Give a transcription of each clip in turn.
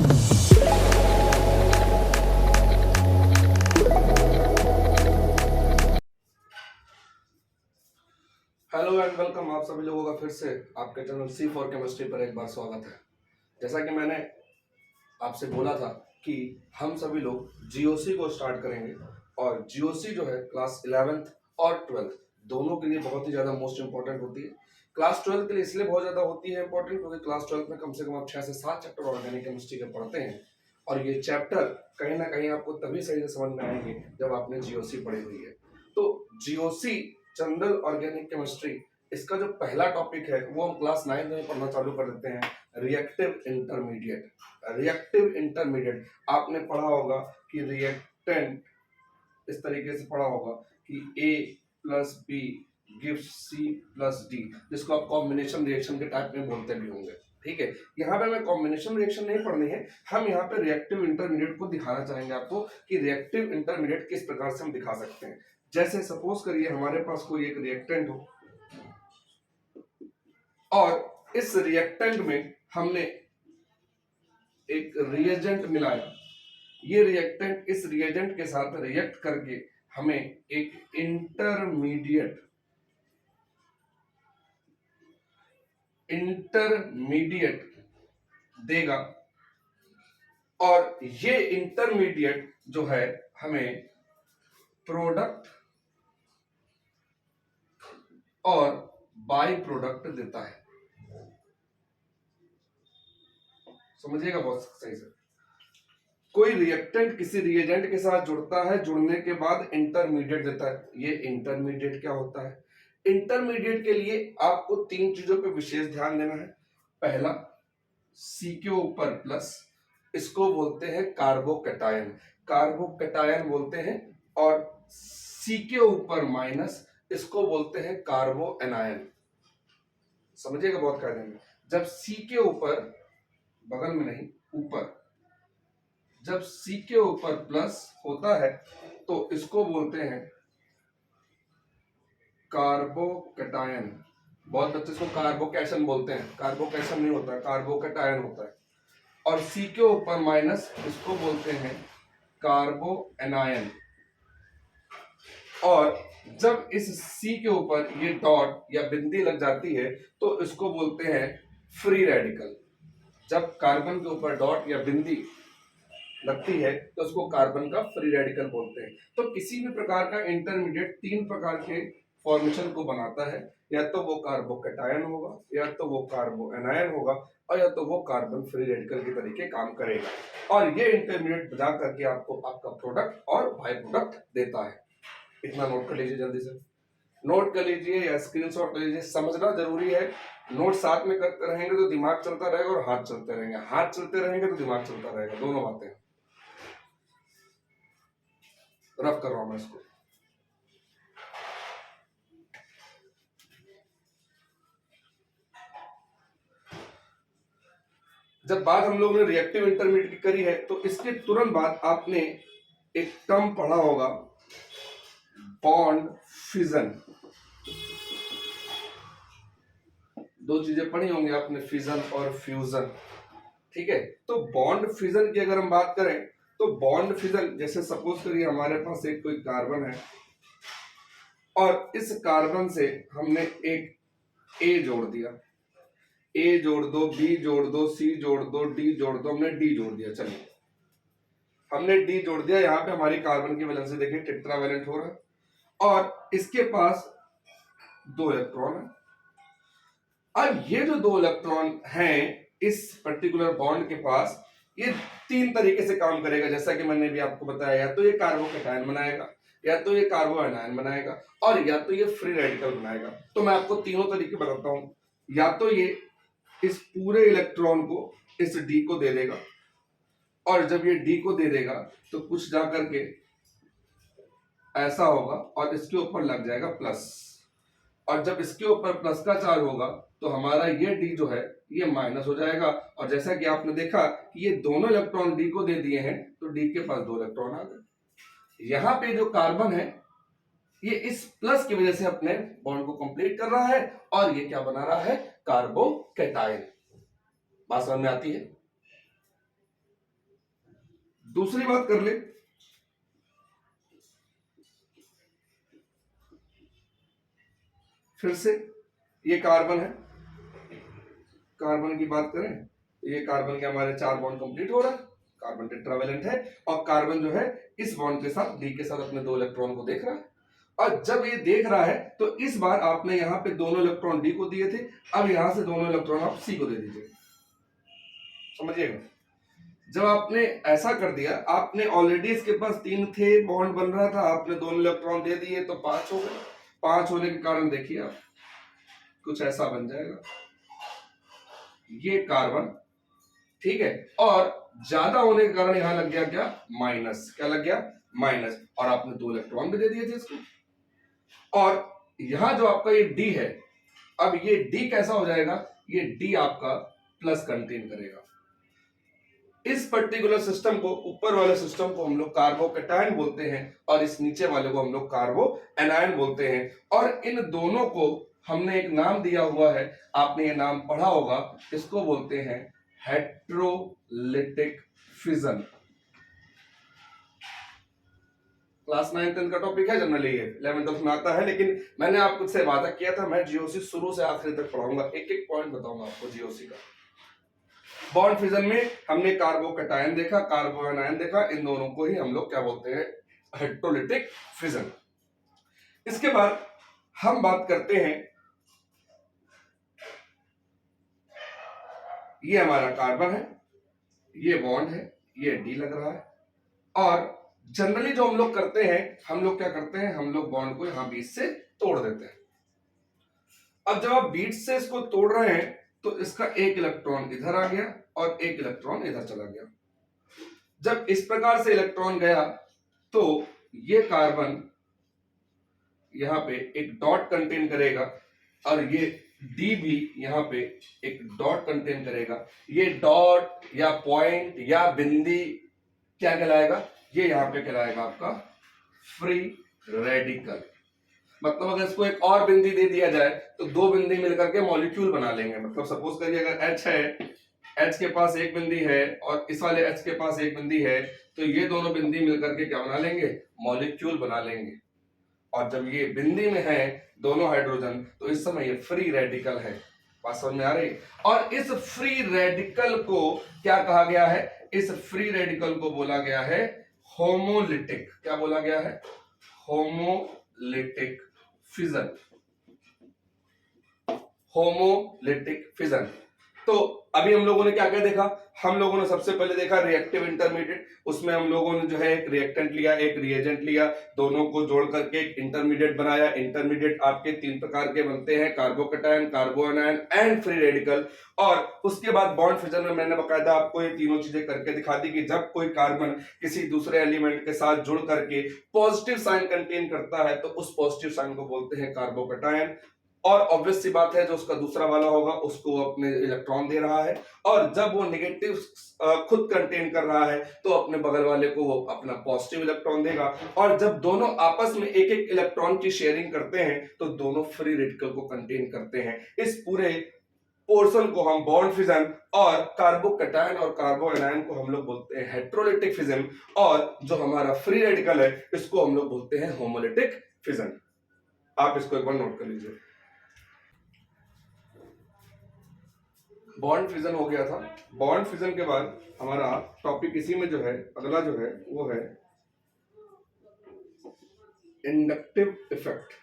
Hello and welcome, आप सभी लोगों का फिर से आपके चैनल सी फॉर केमिस्ट्री पर एक बार स्वागत है। जैसा कि मैंने आपसे बोला था कि हम सभी लोग जीओसी को स्टार्ट करेंगे और जीओसी जो है क्लास 11th और 12th दोनों के लिए बहुत ही ज़्यादा मोस्ट इंपॉर्टेंट होती है। क्लास 12th के लिए इसलिए बहुत ज़्यादा होती है इंपॉर्टेंट क्योंकि क्लास 12th में कम से कम आप 6 से 7 चैप्टर ऑर्गेनिक केमिस्ट्री के पढ़ते हैं और ये चैप्टर कहीं ना कहीं आपको तभी सही से समझ में आएंगे जब आपने जीओसी पढ़ी हुई है। तो जीओसी जनरल ऑर्गेनिक केमिस्ट्री, इसका जो पहला टॉपिक है वो हम क्लास 9 में पढ़ना चालू कर देते हैं, रिएक्टिव इंटरमीडिएट। रिएक्टिव इंटरमीडिएट आपने पढ़ा होगा कि रिएक्टेंट इस तरीके से पढ़ा होगा कि A plus B gives C plus D, जिसको आप कॉम्बिनेशन रिएक्शन के टाइप में बोलते भी होंगे। ठीक है, यहाँ पे हमें कॉम्बिनेशन रिएक्शन नहीं पढ़नी है, हम यहाँ पे रिएक्टिव इंटरमीडिएट को दिखाना चाहेंगे आपको कि रिएक्टिव इंटरमीडिएट किस प्रकार से हम दिखा सकते हैं। जैसे सपोज करिए हमारे पास कोई एक रिएक्टेंट हो और इस रिएक्टेंट में हमने एक रिएजेंट मिलाया, ये रिएक्टेंट इस रिएजेंट के साथ रिएक्ट करके हमें एक इंटरमीडिएट देगा और ये इंटरमीडिएट जो है हमें प्रोडक्ट और बाई प्रोडक्ट देता है। समझिएगा बहुत सही से, कोई रिएक्टेंट किसी रिएजेंट के साथ जुड़ता है, जुड़ने के बाद इंटरमीडिएट देता है। ये इंटरमीडिएट क्या होता है? इंटरमीडिएट के लिए आपको तीन चीजों पे विशेष ध्यान देना है। पहला, सी के ऊपर प्लस, इसको बोलते हैं कार्बोकैटायन, कार्बोकैटायन बोलते हैं, और सी के ऊपर माइनस, इसको बोलते हैं कार्बो एनायन। समझिएगा बहुत कायदे में, जब सी के ऊपर, बगल में नहीं ऊपर, जब सी के ऊपर प्लस होता है तो इसको बोलते हैं कार्बोकैटायन। बहुत बच्चे इसको कार्बोकैशन बोलते हैं, कार्बोकैशन नहीं होता, कार्बोकैटायन होता है। और सी के ऊपर माइनस, इसको बोलते हैं कार्बो एनायन। और जब इस सी के ऊपर ये डॉट या बिंदी लग जाती है तो इसको बोलते हैं फ्री रेडिकल। जब कार्बन के ऊपर डॉट या बिंदी लगती है तो उसको कार्बन का फ्री रेडिकल बोलते हैं। तो किसी भी प्रकार का इंटरमीडिएट तीन प्रकार के फॉर्मेशन को बनाता है, या तो वो कार्बोकैटायन होगा, या तो वो कार्बो एनायन होगा, और या तो वो कार्बन फ्री रेडिकल के तरीके काम करेगा। और ये इंटरमीडिएट बजा करके आपको आपका प्रोडक्ट और बाई प्रोडक्ट देता है। इतना नोट कर लीजिए, जल्दी से नोट कर लीजिए या स्क्रीनशॉट कर लीजिए, समझना जरूरी है। नोट साथ में करते रहेंगे तो दिमाग चलता रहेगा और हाथ चलते रहेंगे, हाथ चलते रहेंगे तो दिमाग चलता रहेगा, दोनों बातें। रफ कर रहा हूं मैं इसको। जब बात हम लोगों ने रिएक्टिव इंटरमीडिएट की करी है तो इसके तुरंत बाद आपने एक टर्म पढ़ा होगा, बॉन्ड फिजन। दो चीजें पढ़ी होंगी आपने, फिजन और फ्यूजन। ठीक है, तो बॉन्ड फिजन की अगर हम बात करें तो बॉन्ड फिजन, जैसे सपोज करिए हमारे पास एक कोई कार्बन है और इस कार्बन से हमने एक ए जोड़ दिया, ए जोड़ दो, बी जोड़ दो, सी जोड़ दो, डी जोड़ दो, हमने डी जोड़ दिया। चलिए हमने डी जोड़ दिया, यहाँ पे हमारी कार्बन की वैलेंसी देखिए टेट्रावैलेंट हो रहा है और इसके पास दो इलेक्ट्रॉन है। अब ये जो दो इलेक्ट्रॉन हैं इस पर्टिकुलर बॉन्ड के पास, ये तीन तरीके से काम करेगा, जैसा कि मैंने भी आपको बताया। या तो ये कार्बोकैटायन बनाएगा, या तो ये कार्बो एनायन बनाएगा, और या तो ये फ्री रेडिकल बनाएगा। तो मैं आपको तीनों तरीके बताता हूं। या तो ये इस पूरे इलेक्ट्रॉन को इस डी को दे देगा, और जब ये डी को दे देगा तो कुछ जा करके ऐसा होगा और इसके ऊपर लग जाएगा प्लस, और जब इसके ऊपर प्लस का चार्ज होगा तो हमारा ये डी जो है ये माइनस हो जाएगा। और जैसा कि आपने देखा कि ये दोनों इलेक्ट्रॉन डी को दे दिए हैं तो डी के पास दो इलेक्ट्रॉन आ गए। यहाँ पे जो कार्बन है ये इस प्लस की वजह से अपने बॉन्ड को कंप्लीट कर रहा है और ये क्या बना रहा है, कार्बोकैटायन। बात समझ में आती है? दूसरी बात कर ले, फिर से ये कार्बन है, कार्बन की बात करें तो ये कार्बन के हमारे 4 बॉन्ड कंप्लीट हो रहा है, कार्बन टेट्रावेलेंट है, और कार्बन जो है इस बॉन्ड के साथ डी के साथ अपने 2 इलेक्ट्रॉन को देख रहा है। और जब ये देख रहा है तो इस बार आपने यहाँ पे दोनों इलेक्ट्रॉन डी को दिए थे, अब यहां से दोनों इलेक्ट्रॉन आप सी को दे दीजिए, समझिएगा। जब आपने ऐसा कर दिया, आपने ऑलरेडी इसके पास 3 थे, बॉन्ड बन रहा था, आपने दोनों इलेक्ट्रॉन दे दिए तो 5 हो गए। 5 होने के कारण देखिए आप कुछ ऐसा बन जाएगा, ये कार्बन, ठीक है, और ज्यादा होने के कारण यहां लग गया क्या, माइनस, क्या लग गया, माइनस, और आपने 2 इलेक्ट्रॉन भी दे दिए थे इसको। और यहां जो आपका ये डी है, अब ये डी कैसा हो जाएगा, ये डी आपका प्लस कंटेन करेगा। इस पर्टिकुलर सिस्टम को, ऊपर वाले सिस्टम को हम लोग कार्बोकैटायन बोलते हैं, और इस नीचे वाले को हम लोग कार्बो एनायन बोलते हैं। और इन दोनों को हमने एक नाम दिया हुआ है, आपने ये नाम पढ़ा होगा, इसको बोलते हैं हेट्रोलिटिक फिजन। क्लास 9-10 का टॉपिक है, जनरली ये 11th में आता है, लेकिन मैंने आपको से वादा किया था मैं जीओसी शुरू से आखिरी तक पढ़ाऊंगा, एक एक पॉइंट बताऊंगा आपको जीओसी का। बॉन्ड फिजन में हमने कार्बोकैटायन देखा, कार्बो एनायन देखा, इन दोनों को ही हम लोग क्या बोलते हैं, हेट्रोलिटिक फिजन। इसके बाद हम बात करते हैं, ये हमारा कार्बन है, ये बॉन्ड है, ये डी लग रहा है, और जनरली जो हम लोग करते हैं, हम लोग क्या करते हैं, हम लोग बॉन्ड को यहां बीच से तोड़ देते हैं। अब जब आप बीच से इसको तोड़ रहे हैं तो इसका एक इलेक्ट्रॉन इधर आ गया और एक इलेक्ट्रॉन इधर चला गया। जब इस प्रकार से इलेक्ट्रॉन गया तो ये कार्बन यहां पे एक डॉट कंटेन करेगा, और ये डी भी यहां पे एक डॉट कंटेन करेगा। ये डॉट या पॉइंट या बिंदी क्या कहलाएगा, ये यहां पे कहलाएगा आपका फ्री रेडिकल। मतलब अगर इसको एक और बिंदी दे दिया जाए तो 2 बिंदी मिलकर के मॉलिक्यूल बना लेंगे। मतलब सपोज करिए अगर H है, H के पास एक बिंदी है और इस वाले H के पास एक बिंदी है, तो ये दोनों बिंदी मिलकर के क्या बना लेंगे, मॉलिक्यूल बना लेंगे। और जब ये बिंदी में है दोनों हाइड्रोजन, तो इस समय ये फ्री रेडिकल है। बात समझ में आ रही? और इस फ्री रेडिकल को क्या कहा गया है, इस फ्री रेडिकल को बोला गया है होमोलिटिक। क्या बोला गया है, होमोलिटिक फिजन। Homolytic fission. तो अभी हम लोगों ने क्या क्या देखा, हम लोगों ने सबसे पहले देखा रिएक्टिव इंटरमीडिएट। उसमें हम लोगों ने जो है एक रिएक्टेंट लिया, एक रिएजेंट लिया, दोनों को जोड़ करके एक इंटरमीडिएट बनाया। इंटरमीडिएट आपके 3 प्रकार के बनते हैं, carbocation, कार्बो anion and free radical. और उसके बाद बॉन्ड फिजन में मैंने बकायदा आपको ये तीनों चीजें करके दिखा दी कि जब कोई कार्बन किसी दूसरे एलिमेंट के साथ जुड़ करके पॉजिटिव साइन कंटेन करता है तो उस पॉजिटिव साइन को बोलते हैं कार्बोकैटायन। और ऑब्वियस सी बात है जो उसका दूसरा वाला होगा उसको वो अपने इलेक्ट्रॉन दे रहा है, और जब वो नेगेटिव खुद कंटेन कर रहा है तो अपने बगल वाले को वो अपना पॉजिटिव इलेक्ट्रॉन देगा। और जब दोनों आपस में एक एक इलेक्ट्रॉन की शेयरिंग करते हैं तो दोनों फ्री रेडिकल को कंटेन करते हैं। इस पूरे पोर्शन को हम बॉन्ड फिजन, और कार्बोकैटायन और कार्बो एनायन को हम लोग बोलते हैं हेट्रोलिटिक फिजन, और जो हमारा फ्री रेडिकल है इसको हम लोग बोलते हैं होमोलिटिक फिजन। आप इसको एक बार नोट कर लीजिए। बॉन्ड फिजन हो गया था। बॉन्ड फिजन के बाद हमारा टॉपिक इसी में जो है अगला जो है वो है inductive effect.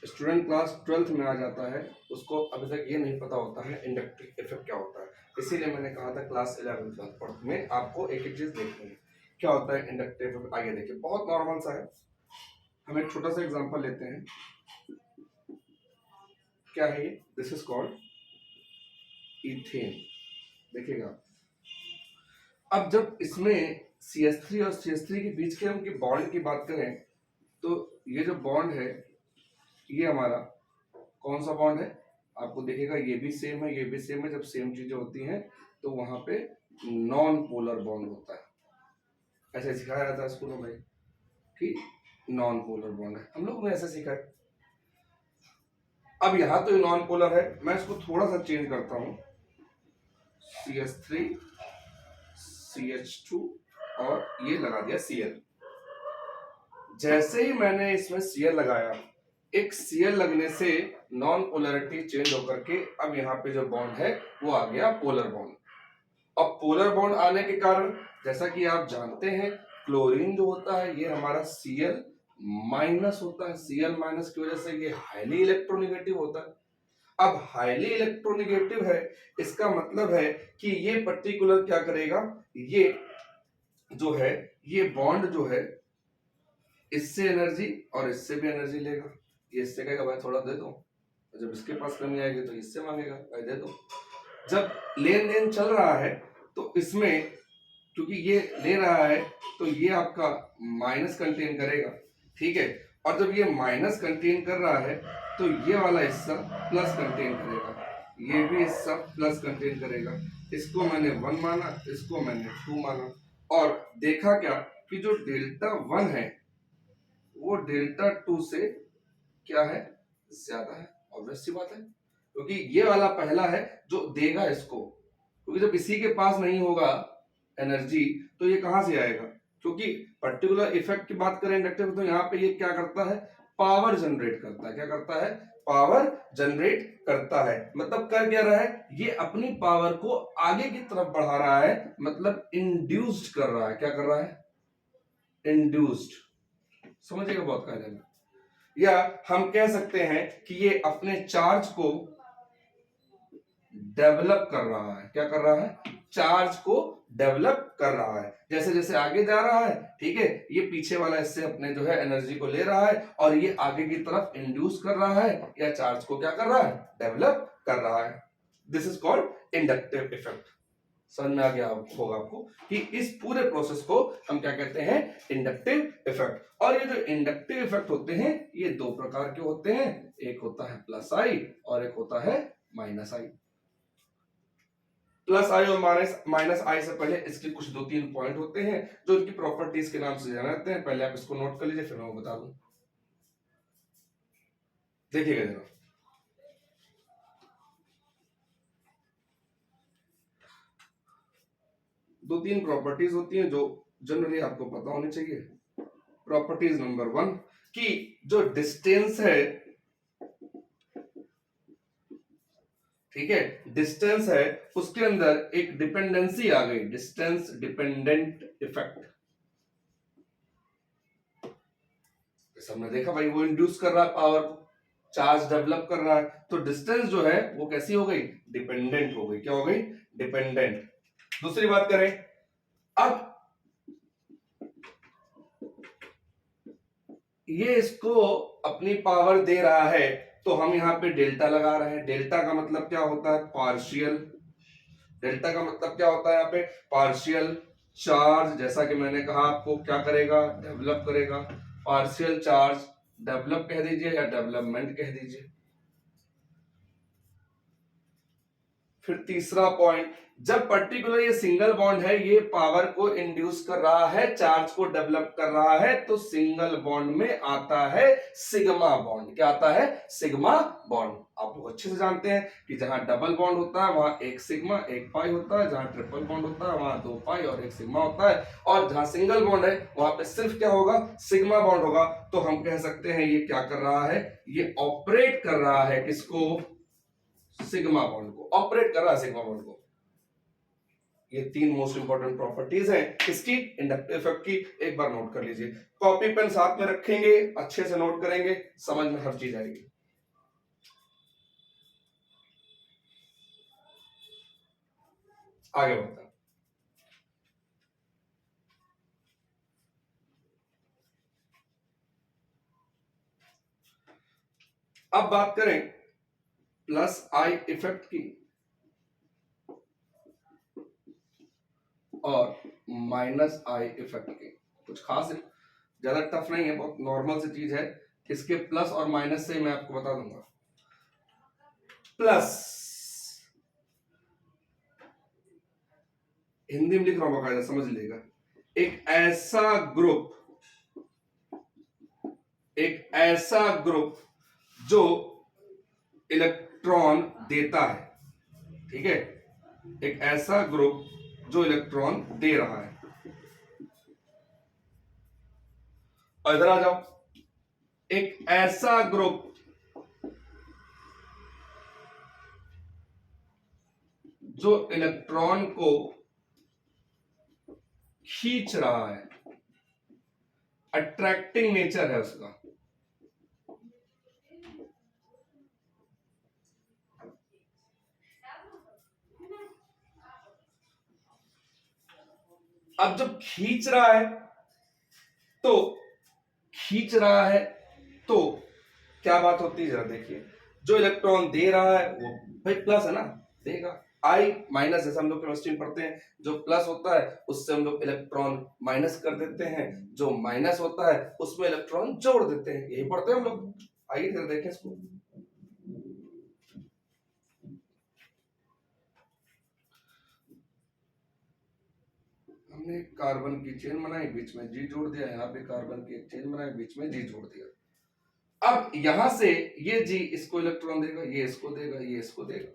Student class 12th में आ जाता है उसको अभी तक ये नहीं पता होता है इंडक्टिव इफेक्ट क्या होता है, इसीलिए मैंने कहा था क्लास 11th में आपको एक एक चीज देखनी है क्या होता है इंडक्टिव इफेक्ट। आइए देखिए, बहुत नॉर्मल सा है। हम एक छोटा सा एग्जांपल लेते हैं। क्या है ये, दिस इज कॉल्ड इथेन। देखिएगा, अब जब इसमें CH3 और CH3 के बीच के उनकी बॉन्ड की बात करें तो ये जो बॉन्ड है ये हमारा कौन सा बॉन्ड है, आपको देखिएगा ये भी सेम है, ये भी सेम है। जब सेम चीजें होती हैं तो वहां पे नॉन पोलर बॉन्ड होता है। ऐसे सिखाया जाता है स्कूलों में कि नॉन पोलर बॉन्ड है, हम लोग ने ऐसा सीखा है। अब यहां तो ये नॉन पोलर है, मैं इसको थोड़ा सा चेंज करता हूं, CH3 CH2 और ये लगा दिया Cl। जैसे ही मैंने इसमें Cl लगाया, एक Cl लगने से नॉन पोलैरिटी चेंज होकर के अब यहाँ पे जो बॉन्ड है वो आ गया पोलर बॉन्ड। अब पोलर बॉन्ड आने के कारण जैसा कि आप जानते हैं क्लोरीन जो होता है ये हमारा Cl माइनस होता है। Cl माइनस की वजह से ये हाईली इलेक्ट्रोनेगेटिव होता है। अब हाईली इलेक्ट्रोनेगेटिव है, इसका मतलब है कि ये पर्टिकुलर क्या करेगा, ये जो है ये बॉन्ड जो है इससे एनर्जी और इससे भी एनर्जी लेगा। ये इससे कहेगा भाई थोड़ा दे दो, जब इसके पास कमी आएगी तो इससे मांगेगा भाई दे दो। जब लेन देन चल रहा है तो इसमें क्योंकि ये ले रहा है तो ये आपका माइनस कंटेन करेगा, ठीक है। और जब ये माइनस कंटेन कर रहा है तो ये वाला हिस्सा प्लस कंटेन करेगा, ये भी हिस्सा प्लस कंटेन करेगा। इसको मैंने 1 माना, इसको मैंने 2 माना, और देखा क्या कि जो डेल्टा 1 है वो डेल्टा 2 से क्या है, ज्यादा है। ऑब्वियस सी बात है, क्योंकि ये वाला पहला है जो देगा इसको, क्योंकि जब इसी के पास नहीं होगा एनर्जी तो ये कहां से आएगा। क्योंकि पर्टिकुलर इफेक्ट की बात करें इंडक्टिव तो यहाँ पे ये क्या करता है, पावर जनरेट करता है। क्या करता है, पावर जनरेट करता है। मतलब कर क्या रहा है, ये अपनी पावर को आगे की तरफ बढ़ा रहा है, मतलब इंड्यूस्ड कर रहा है। क्या कर रहा है, इंड्यूस्ड। समझिएगा बहुत कायदे में। या हम कह सकते हैं कि ये अपने चार्ज को डेवलप कर रहा है। क्या कर रहा है, चार्ज को डेवलप कर रहा है। जैसे जैसे आगे जा रहा है, ठीक है, ये पीछे वाला इससे अपने जो है एनर्जी को ले रहा है और ये आगे की तरफ इंड्यूस कर रहा है या चार्ज को क्या कर रहा है, डेवलप कर रहा है। This is called inductive effect. समझ में आ गया होगा आपको कि इस पूरे प्रोसेस को हम क्या कहते हैं, इंडक्टिव इफेक्ट। और ये जो इंडक्टिव इफेक्ट होते हैं ये दो प्रकार के होते हैं, एक होता है प्लस आई और एक होता है माइनस आई। प्लस आई और माइनस आई से पहले इसके कुछ 2-3 पॉइंट होते हैं जो इनकी प्रॉपर्टीज के नाम से जाने जाते हैं। पहले आप इसको नोट कर लीजिए, फिर मैं बता दूं। देखिएगा जरा, दो तीन प्रॉपर्टीज होती हैं जो जनरली आपको पता होनी चाहिए। प्रॉपर्टीज नंबर 1 कि जो डिस्टेंस है, ठीक है, डिस्टेंस है उसके अंदर एक डिपेंडेंसी आ गई, डिस्टेंस डिपेंडेंट इफेक्ट। हमने देखा भाई वो इंड्यूस कर रहा है पावर को, चार्ज डेवलप कर रहा है, तो डिस्टेंस जो है वो कैसी हो गई, डिपेंडेंट हो गई। क्या हो गई, डिपेंडेंट। दूसरी बात करें, अब ये इसको अपनी पावर दे रहा है तो हम यहां पे डेल्टा लगा रहे हैं। डेल्टा का मतलब क्या होता है, पार्शियल। डेल्टा का मतलब क्या होता है यहाँ पे, पार्शियल चार्ज। जैसा कि मैंने कहा आपको क्या करेगा, डेवलप करेगा। पार्शियल चार्ज डेवलप कह दीजिए या डेवलपमेंट कह दीजिए। फिर तीसरा पॉइंट, जब पर्टिकुलर ये सिंगल बॉन्ड है ये पावर को इंड्यूस कर रहा है, चार्ज को डेवलप कर रहा है, तो सिंगल बॉन्ड में आता है सिग्मा बॉन्ड। क्या आता है, सिग्मा बॉन्ड। आप लोग अच्छे से जानते हैं कि जहां डबल बॉन्ड होता है वहां एक सिग्मा एक पाई होता है, जहां ट्रिपल बॉन्ड होता है वहां 2 पाई और 1 सिग्मा होता है, और जहां सिंगल बॉन्ड है वहां पे सिर्फ क्या होगा, सिग्मा बॉन्ड होगा। तो हम कह सकते हैं ये क्या कर रहा है, ये ऑपरेट कर रहा है किसको, सिग्मा बॉन्ड को ऑपरेट कर रहा है, सिग्मा बॉन्ड को। ये 3 मोस्ट इंपॉर्टेंट प्रॉपर्टीज हैं इसकी, इंडक्टिव इफेक्ट की। एक बार नोट कर लीजिए, कॉपी पेन साथ में रखेंगे, अच्छे से नोट करेंगे, समझ में हर चीज आएगी। आगे बढ़ते हैं। अब बात करें प्लस आई इफेक्ट की और माइनस आई इफेक्ट की। कुछ खास है, ज्यादा टफ नहीं है, बहुत नॉर्मल सी चीज है। इसके प्लस और माइनस से मैं आपको बता दूंगा। प्लस, हिंदी में लिख रहा हूं बकायदा, समझ लीजिएगा। एक ऐसा ग्रुप जो इलेक्ट्रॉन देता है, ठीक है, एक ऐसा ग्रुप जो इलेक्ट्रॉन दे रहा है। और इधर आ जाओ, एक ऐसा ग्रुप जो इलेक्ट्रॉन को खींच रहा है, अट्रैक्टिंग नेचर है उसका। अब जब खींच रहा है तो खींच रहा है तो क्या बात होती है, जरा देखिए। जो इलेक्ट्रॉन दे रहा है वो भाई प्लस है ना, देगा। आई माइनस, जैसे हम लोग केमिस्ट्री में पढ़ते हैं, जो प्लस होता है उससे हम लोग इलेक्ट्रॉन माइनस कर देते हैं, जो माइनस होता है उसमें इलेक्ट्रॉन जोड़ देते हैं, यही पढ़ते हैं हम लोग। आइए जरा देखें इसको। हमने कार्बन की चेन बनाई, बीच में जी जोड़ दिया, यहाँ पे कार्बन की एक चेन बनाई, बीच में जी जोड़ दिया। अब यहां से ये जी इसको इलेक्ट्रॉन देगा, ये इसको देगा, ये इसको देगा।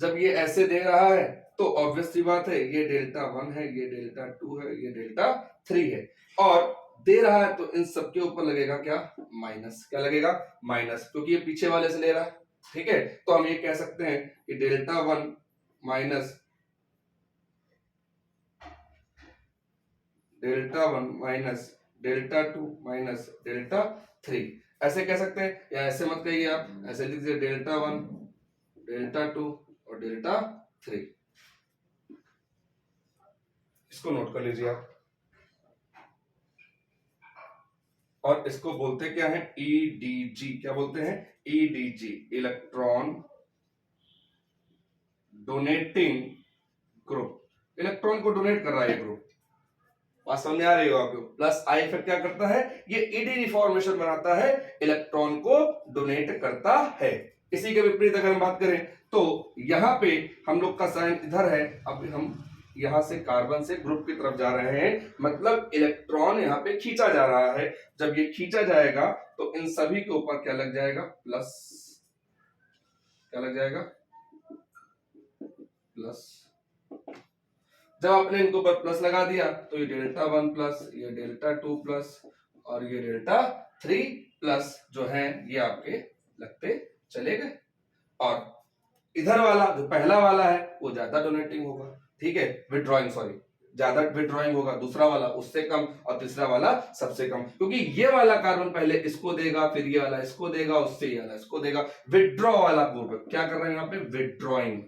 जब ये ऐसे दे रहा है तो ऑब्वियस सी बात है, ये डेल्टा 1 है, ये डेल्टा 2 है, ये डेल्टा 3 है, और दे रहा है तो इन सबके ऊपर लगेगा क्या, माइनस। क्या लगेगा, माइनस, क्योंकि ये पीछे वाले से ले रहा है। ठीक है, तो हम ये कह सकते हैं कि delta 1 minus delta 1 minus delta 2 minus delta 3, ऐसे कह सकते हैं। या ऐसे मत कहिए, आप ऐसे लिख दीजिए डेल्टा 1 डेल्टा 2 और डेल्टा 3। इसको नोट कर लीजिए आप। और इसको बोलते क्या है, ईडीजी। क्या बोलते हैं, EDG, electron donating group. Electron को डोनेट कर रहा है ये ग्रुप। बात समझ में आ रही हो आपको। प्लस आई फिर क्या करता है, ये ईडी रिफॉर्मेशन बनाता है, इलेक्ट्रॉन को डोनेट करता है। इसी के विपरीत अगर हम बात करें तो यहां पे हम लोग का साइन इधर है, अब हम यहां से कार्बन से ग्रुप की तरफ जा रहे हैं, मतलब इलेक्ट्रॉन यहां पे खींचा जा रहा है। जब ये खींचा जाएगा तो इन सभी के ऊपर क्या लग जाएगा, प्लस। क्या लग जाएगा, प्लस। जब आपने इनको ऊपर प्लस लगा दिया तो ये डेल्टा 1 प्लस, ये डेल्टा 2 प्लस और ये डेल्टा 3 प्लस जो है ये आपके लगते चले गए। और इधर वाला जो पहला वाला है वो ज्यादा डोनेटिंग होगा, ठीक है, विड्रॉइंग, सॉरी, ज्यादा विड्रॉइंग होगा, दूसरा वाला उससे कम और तीसरा वाला सबसे कम, क्योंकि ये वाला कार्बन पहले इसको देगा, फिर ये वाला इसको देगा, उससे ये वाला इसको देगा। विड्रॉ वाला ग्रुप क्या कर रहे हैं यहाँ पे, विड्रॉइंग।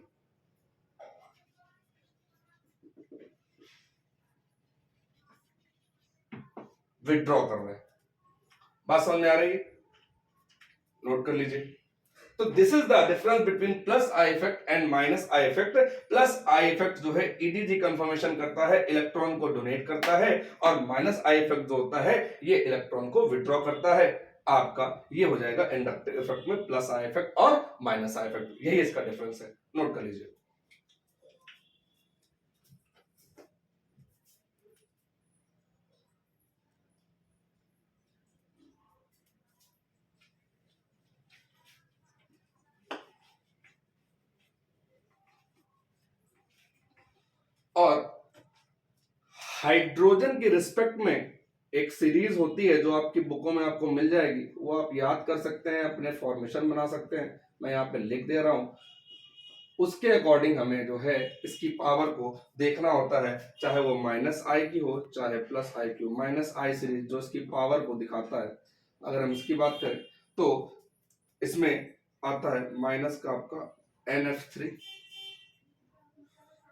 विड्रॉ कर रहे हैं। बात समझ में आ रही है, नोट कर लीजिए। तो this is the difference between plus I effect and minus I effect. Plus I effect जो है ईडीजी कंफर्मेशन करता है, इलेक्ट्रॉन को डोनेट करता है, और माइनस आई इफेक्ट जो होता है ये इलेक्ट्रॉन को विड्रॉ करता है। आपका ये हो जाएगा इंडक्टिव इफेक्ट में प्लस आई इफेक्ट और माइनस आई इफेक्ट, यही इसका डिफरेंस है, नोट कर लीजिए। और हाइड्रोजन के रिस्पेक्ट में एक सीरीज होती है जो आपकी बुकों में आपको मिल जाएगी, वो आप याद कर सकते हैं, अपने फॉर्मेशन बना सकते हैं, मैं यहाँ पे लिख दे रहा हूं। उसके अकॉर्डिंग हमें जो है इसकी पावर को देखना होता है, चाहे वो माइनस आई की हो चाहे प्लस आई की हो। माइनस आई सीरीज जो इसकी पावर को दिखाता है, अगर हम इसकी बात करें तो इसमें आता है माइनस का आपका NF3,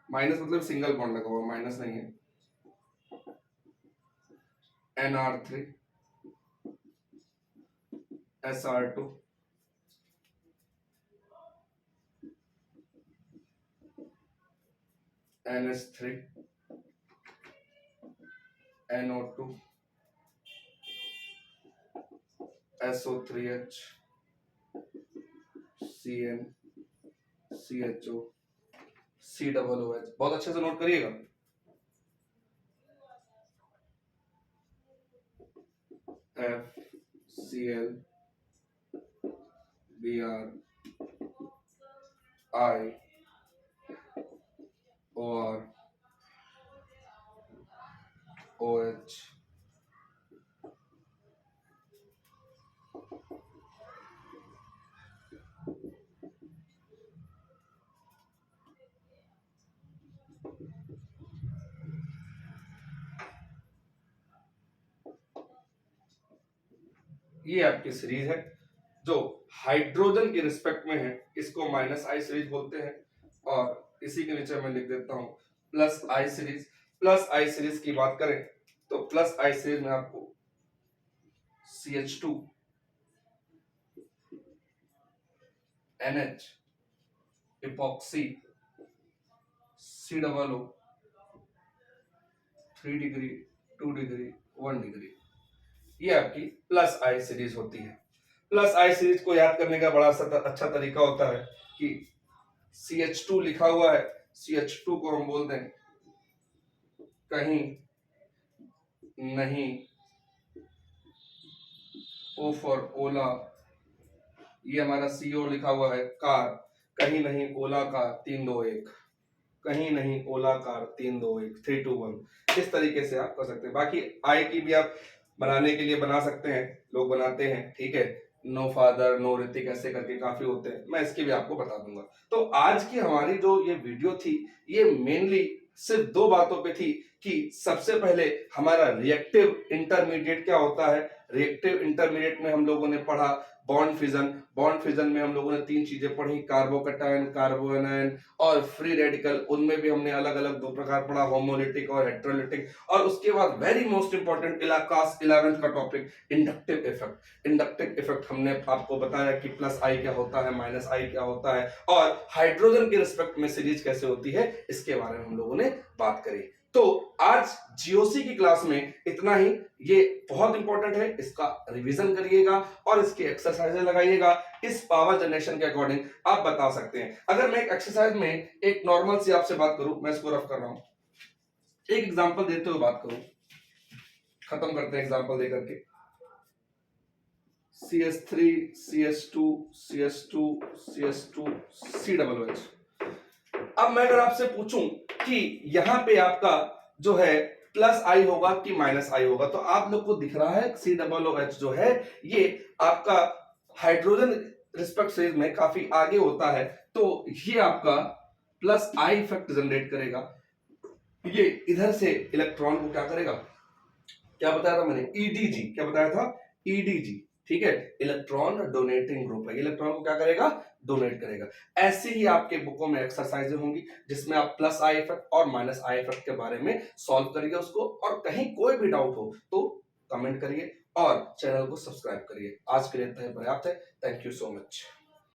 माइनस मतलब सिंगल बॉन्ड लगा हुआ, माइनस नहीं है, NR3, SR2, NH3, NO2, SO3H, CN, CHO, COOH। बहुत अच्छे से नोट करिएगा। FCl, Br, I, OR, OH। ये आपकी सीरीज है जो हाइड्रोजन के रिस्पेक्ट में है, इसको माइनस आई सीरीज बोलते हैं। और इसी के नीचे मैं लिख देता हूं प्लस आई सीरीज। प्लस आई सीरीज की बात करें तो प्लस आई सीरीज में आपको CH2 NH epoxy COO 3 degree 2 degree 1 degree, ये आपकी प्लस आई सीरीज होती है। प्लस आई सीरीज को याद करने का बड़ा अच्छा तरीका होता है कि CH2 लिखा हुआ है, CH2 को हम बोल दें कहीं नहीं, O फॉर ओला, ये हमारा CO लिखा हुआ है कार, कहीं नहीं ओला कार 321, कहीं नहीं ओला कार 321 321। इस तरीके से आप कर सकते हैं। बाकी आई की भी आप बनाने के लिए बना सकते हैं, लोग बनाते हैं, ठीक है। नो फादर नो ऋतिक ऐसे करके काफी होते हैं, मैं इसके भी आपको बता दूंगा। तो आज की हमारी जो ये वीडियो थी ये मेनली सिर्फ दो बातों पे थी कि सबसे पहले हमारा रिएक्टिव इंटरमीडिएट क्या होता है। रिएक्टिव इंटरमीडिएट में हम लोगों ने पढ़ा बॉन्ड फिजन। बॉन्ड फिजन में हम लोगों ने तीन चीजें पढ़ी, कार्बोकैटायन, कार्बोएनायन और फ्री रेडिकल। उनमें भी हमने अलग अलग दो प्रकार पढ़ा, होमोलिटिक और हेटेरोलिटिक। और उसके बाद very most important class 11th का topic inductive effect. Inductive effect हमने आपको बताया कि प्लस आई क्या होता है, माइनस आई क्या होता है, और हाइड्रोजन के रिस्पेक्ट में सीरीज कैसे होती है, इसके बारे में हम लोगों ने बात करी। तो आज जीओसी की क्लास में इतना ही। ये बहुत इंपॉर्टेंट है, इसका रिवीजन करिएगा और इसके एक्सरसाइजेस लगाइएगा। इस पावर जनरेशन के अकॉर्डिंग आप बता सकते हैं। अगर मैं एक एक्सरसाइज में एक नॉर्मल सी आपसे बात करूं, मैं इसको रफ कर रहा हूं, एक एग्जांपल देते हुए बात करूं, खत्म करते हैं एग्जांपल देकर के। CH3 CH2 CH2 CH2 COOH। अब मैं अगर आपसे पूछूं कि यहां पे आपका जो है प्लस आई होगा कि माइनस आई होगा, तो आप लोग को दिख रहा है COOH जो है ये आपका हाइड्रोजन रिस्पेक्ट सीरीज में काफी आगे होता है, तो ये आपका प्लस आई इफेक्ट जनरेट करेगा। ये इधर से इलेक्ट्रॉन को क्या करेगा, क्या बताया था मैंने, EDG, क्या बताया था, EDG, ठीक है, इलेक्ट्रॉन डोनेटिंग ग्रुप है। इलेक्ट्रॉन को क्या करेगा, डोनेट करेगा। ऐसे ही आपके बुकों में एक्सरसाइजें होंगी जिसमें आप प्लस आई इफेक्ट और माइनस आई इफेक्ट के बारे में सॉल्व करिए उसको, और कहीं कोई भी डाउट हो तो कमेंट करिए और चैनल को सब्सक्राइब करिए। आज के लिए इतना ही पर्याप्त है। Thank you so much.